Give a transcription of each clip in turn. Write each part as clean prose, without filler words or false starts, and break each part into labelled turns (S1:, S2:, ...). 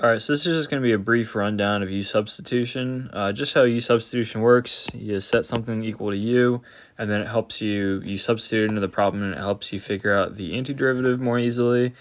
S1: All right, so this is just going to be a brief rundown of u substitution. Just how u substitution works. You set something equal to u, and then it helps you substitute into the problem, and it helps you figure out the antiderivative more easily.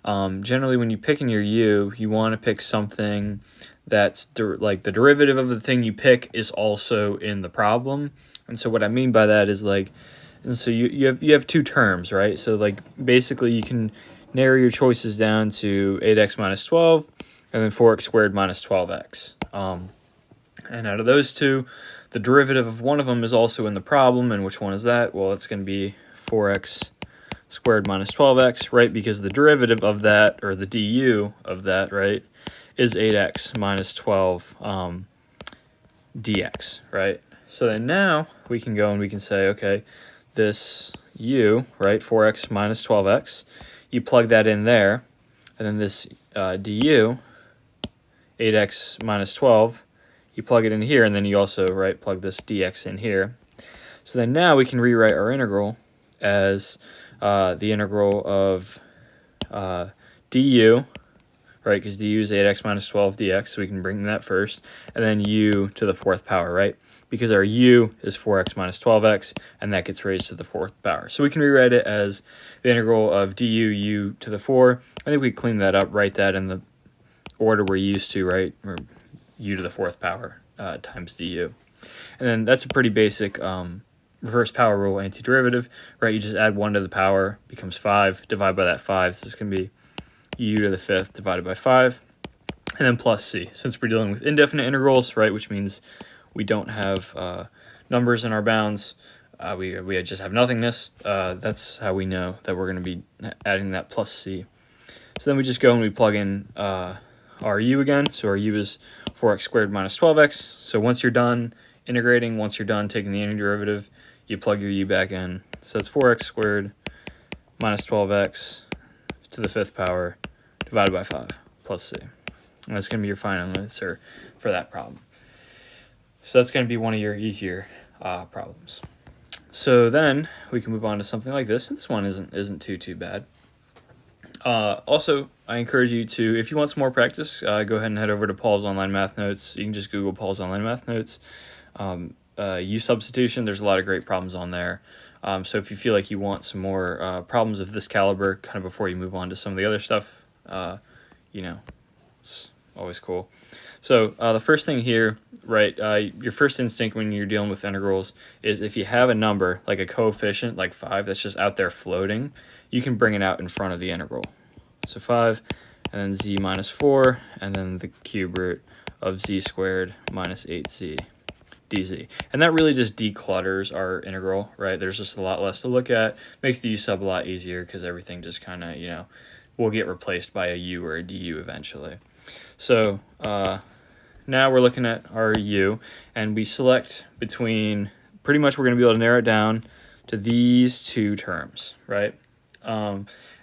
S1: Generally, when you pick in your u, you want to pick something that's like the derivative of the thing you pick is also in the problem. And so what I mean by that is so you have two terms, right? So like basically you can narrow your choices down to 8x minus 12 and then 4x squared minus 12x. And out of those two, the derivative of one of them is also in the problem. And which one is that? Well, it's going to be 4x squared minus 12x, right? Because the derivative of that, or the du of that, right, is 8x minus 12 dx, right? So then now we can go and we can say, okay, this u, right, 4x minus 12x, you plug that in there, and then this du, 8x minus 12, you plug it in here, and then you also, right, plug this dx in here. So then now we can rewrite our integral as the integral of du, right, because du is 8x minus 12 dx, so we can bring that first, and then u to the fourth power, right, because our u is 4x minus 12x, and that gets raised to the fourth power. So we can rewrite it as the integral of du u to the 4. I think we clean that up, write that in the order we're used to, right, or u to the fourth power times du. And then that's a pretty basic reverse power rule antiderivative, right? You just add 1 to the power, becomes 5, divide by that 5, so this can be u to the fifth divided by 5, and then plus c. Since we're dealing with indefinite integrals, right, which means we don't have numbers in our bounds, we just have nothingness, that's how we know that we're going to be adding that plus c. So then we just go and we plug in our u again. So our u is 4x squared minus 12x. So once you're done integrating, once you're done taking the antiderivative, you plug your u back in. So it's 4x squared minus 12x to the fifth power divided by 5 plus c. And that's going to be your final answer for that problem. So that's going to be one of your easier problems. So then we can move on to something like this. This one isn't too bad. Also, I encourage you to, if you want some more practice, go ahead and head over to Paul's Online Math Notes. You can just Google Paul's Online Math Notes. U substitution, there's a lot of great problems on there. So if you feel like you want some more problems of this caliber, kind of before you move on to some of the other stuff, it's always cool. So the first thing here, right, your first instinct when you're dealing with integrals is if you have a number, like a coefficient, like 5, that's just out there floating, you can bring it out in front of the integral. So 5, and then z minus 4, and then the cube root of z squared minus 8z dz. And that really just declutters our integral, right? There's just a lot less to look at. Makes the u sub a lot easier because everything just kind of, will get replaced by a u or a du eventually. So now we're looking at our u, and we select between, pretty much we're going to be able to narrow it down to these two terms, right?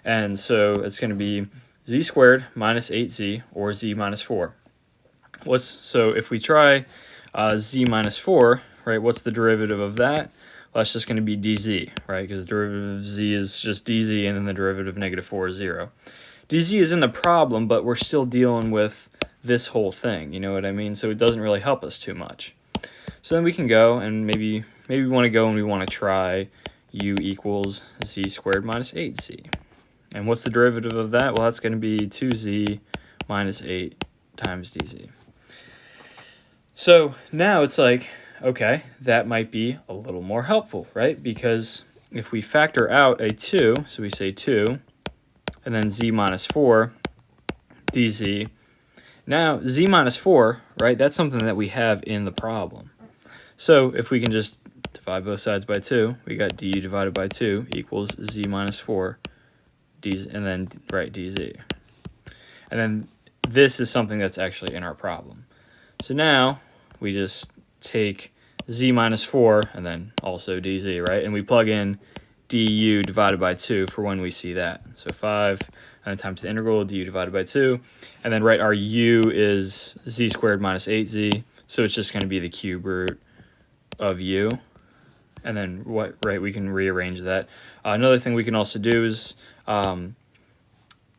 S1: And so it's going to be z squared minus 8z, or z minus 4. So if we try z minus 4, right, what's the derivative of that? Well, that's just going to be dz, right, because the derivative of z is just dz, and then the derivative of negative 4 is 0. dz is in the problem, but we're still dealing with this whole thing, you know what I mean? So it doesn't really help us too much. So then we can go and maybe we want to go and we want to try u equals z squared minus 8z. And what's the derivative of that? Well, that's going to be 2z minus 8 times dz. So now it's like, okay, that might be a little more helpful, right? Because if we factor out a 2, so we say 2, and then z minus 4 dz, now z minus 4, right, that's something that we have in the problem. So if we can just divide both sides by 2, we got du divided by 2 equals z minus 4 dz, and then right dz. And then this is something that's actually in our problem. So now we just take z minus 4 and then also dz, right? And we plug in du divided by 2 for when we see that. So 5 and then times the integral du divided by 2. And then, right, our u is z squared minus 8z. So it's just going to be the cube root of u. And then, we can rearrange that. Another thing we can also do is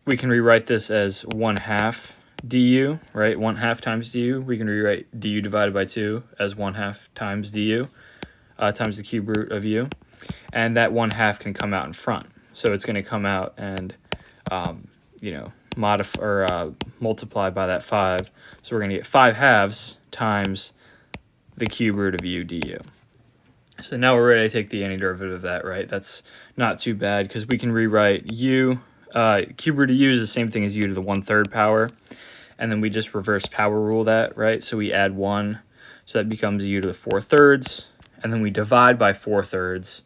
S1: we can rewrite this as 1/2 du, right, 1/2 times du. We can rewrite du divided by 2 as 1/2 times du, times the cube root of u. And that 1/2 can come out in front. So it's going to come out and, you know, multiply by that 5. So we're going to get 5/2 times the cube root of u du. So now we're ready to take the antiderivative of that, right? That's not too bad because we can rewrite u, cube root of u is the same thing as u to the 1/3 power. And then we just reverse power rule that, right? So we add 1, so that becomes u to the 4/3. And then we divide by 4/3.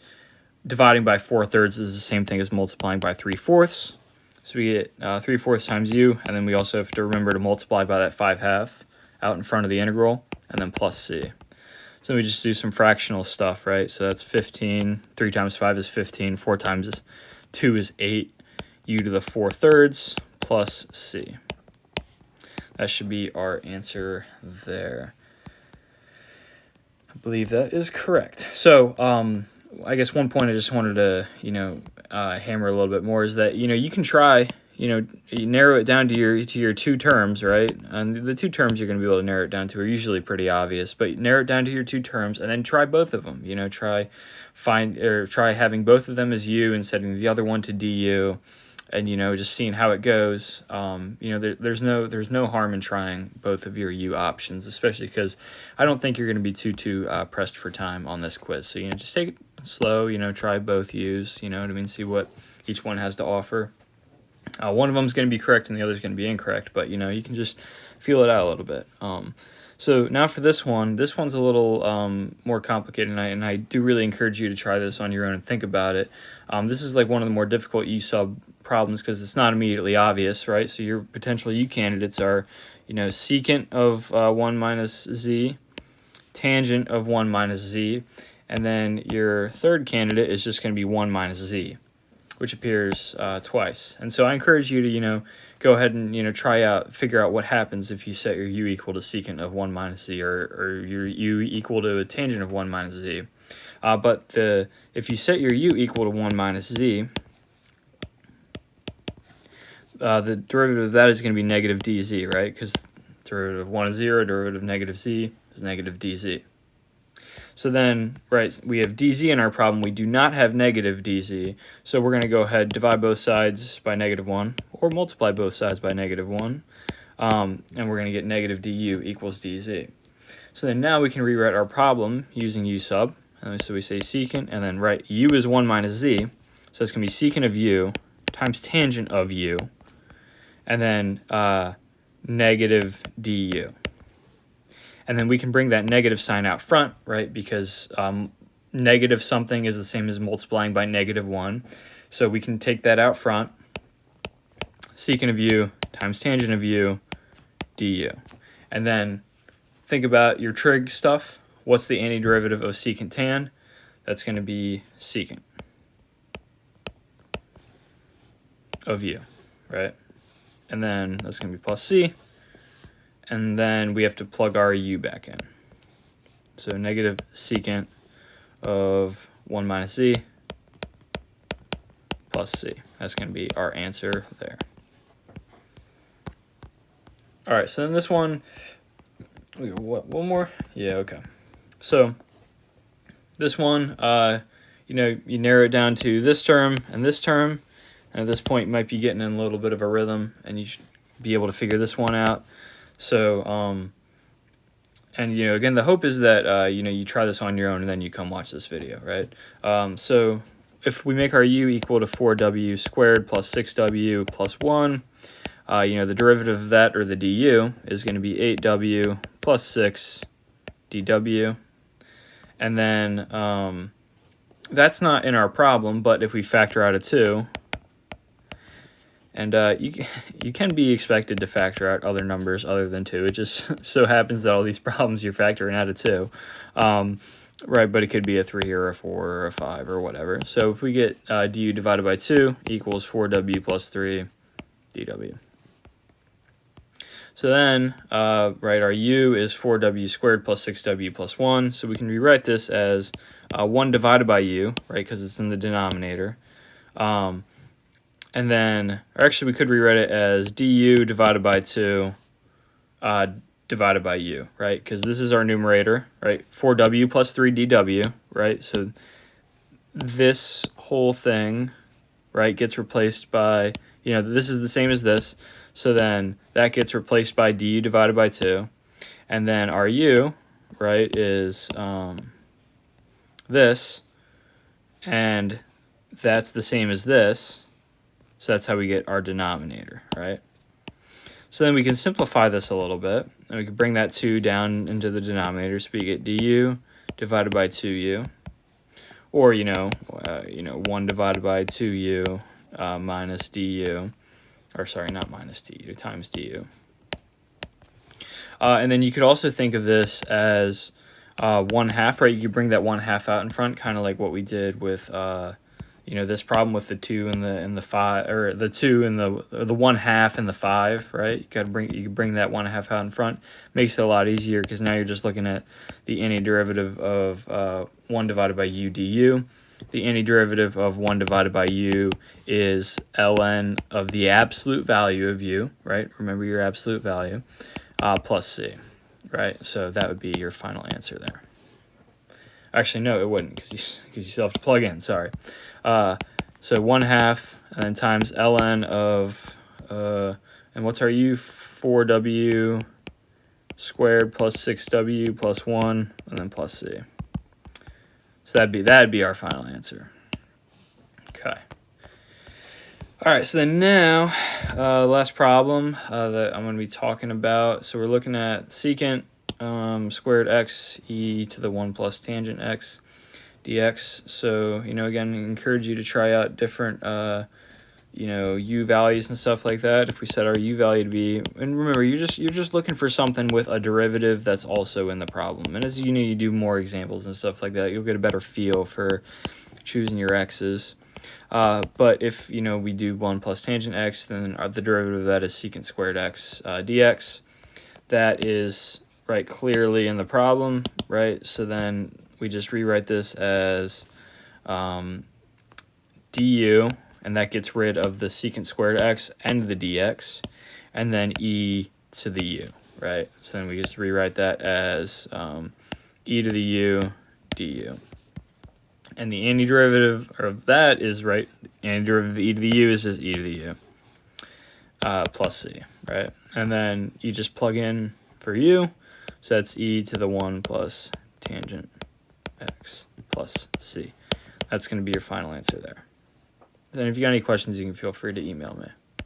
S1: Dividing by 4/3 is the same thing as multiplying by 3/4. So we get 3/4 times u, and then we also have to remember to multiply by that 5/2 out in front of the integral, and then plus c. So we just do some fractional stuff, right? So that's 15, 3 times 5 is 15, 4 times 2 is 8, u to the 4/3 plus c. That should be our answer there. I believe that is correct. So, I guess one point I just wanted to, hammer a little bit more is that, you can try, you narrow it down to your two terms, right? And the two terms you're going to be able to narrow it down to are usually pretty obvious, but narrow it down to your two terms and then try both of them. Try having both of them as u and setting the other one to du, and just seeing how it goes. There's no harm in trying both of your u options, especially because I don't think you're going to be too pressed for time on this quiz. So just take it slow. Try both u's. See what each one has to offer. One of them is going to be correct and the other is going to be incorrect, but you can just feel it out a little bit. So now for this one's a little more complicated, and I do really encourage you to try this on your own and think about it. This is like one of the more difficult U sub problems because it's not immediately obvious, right? So your potential U candidates are, secant of 1 minus z, tangent of 1 minus z, and then your third candidate is just going to be 1 minus z, which appears twice. And so I encourage you to, go ahead and, figure out what happens if you set your u equal to secant of 1 minus z or your u equal to a tangent of 1 minus z. But if you set your u equal to 1 minus z, the derivative of that is going to be negative dz, right? Because derivative of 1 is 0, derivative of negative z is negative dz. So then, right, we have dz in our problem. We do not have negative dz. So we're going to go ahead, divide both sides by negative 1, or multiply both sides by negative 1. And we're going to get negative du equals dz. So then now we can rewrite our problem using u sub. And so we say secant, and then u is 1 minus z. So that's going to be secant of u times tangent of u, and then negative du. And then we can bring that negative sign out front, right? Because negative something is the same as multiplying by negative 1. So we can take that out front. Secant of u times tangent of u du. And then think about your trig stuff. What's the antiderivative of secant tan? That's going to be secant of u, right? And then that's going to be plus c. And then we have to plug our u back in. So negative secant of 1 minus z plus c. That's going to be our answer there. All right, so then this one, one more? Yeah, okay. So this one, you narrow it down to this term, and at this point you might be getting in a little bit of a rhythm, and you should be able to figure this one out. So, again, the hope is that, you try this on your own and then you come watch this video, right? So if we make our u equal to 4w squared plus 6w plus 1, the derivative of that, or the du, is going to be 8w plus 6 dw. And then that's not in our problem, but if we factor out a 2, and you can be expected to factor out other numbers other than 2. It just so happens that all these problems you're factoring out a 2. Right, but it could be a 3 or a 4 or a 5 or whatever. So if we get du divided by 2 equals 4w plus 3 dw. So then, our u is 4w squared plus 6w plus 1. So we can rewrite this as 1 divided by u, right, because it's in the denominator. And then, or actually we could rewrite it as du divided by 2 divided by u, right? Because this is our numerator, right? 4w plus 3dw, right? So this whole thing, right, gets replaced by, this is the same as this. So then that gets replaced by du divided by 2. And then our u, right, is this. And that's the same as this. So that's how we get our denominator, right? So then we can simplify this a little bit. And we can bring that 2 down into the denominator. So we get du divided by 2u. Or, 1 divided by 2u minus du. Or, sorry, not minus du, times du. And then you could also think of this as 1/2, right? You could bring that 1/2 out in front, kind of like what we did with, this problem with the 2 and the 5, or the 2 and the 1/2 and the 5, right? You could bring that 1/2 out in front. Makes it a lot easier because now you're just looking at the antiderivative of 1 divided by u du. The antiderivative of 1 divided by u is ln of the absolute value of u, right? Remember your absolute value, plus c, right? So that would be your final answer there. Actually, no, it wouldn't, because you still have to plug in, sorry. So 1/2, and then times ln of, and what's our u? 4w squared plus 6w plus 1, and then plus c. So that'd be our final answer. Okay. All right, so then now, last problem that I'm going to be talking about. So we're looking at secant squared x e to the 1 plus tangent x dx. So, again, I encourage you to try out different, u values and stuff like that. If we set our u value to be, and remember, you're just looking for something with a derivative that's also in the problem. And as you do more examples and stuff like that, you'll get a better feel for choosing your x's. But if, we do 1 plus tangent x, then the derivative of that is secant squared x dx. That is, right, clearly in the problem, right? So then we just rewrite this as du, and that gets rid of the secant squared x and the dx, and then e to the u, right? So then we just rewrite that as e to the u du. And the antiderivative of that is, right, antiderivative of e to the u is just e to the u plus c, right? And then you just plug in for u, so that's e to the 1 plus tangent x plus c. That's going to be your final answer there. And if you got any questions, you can feel free to email me.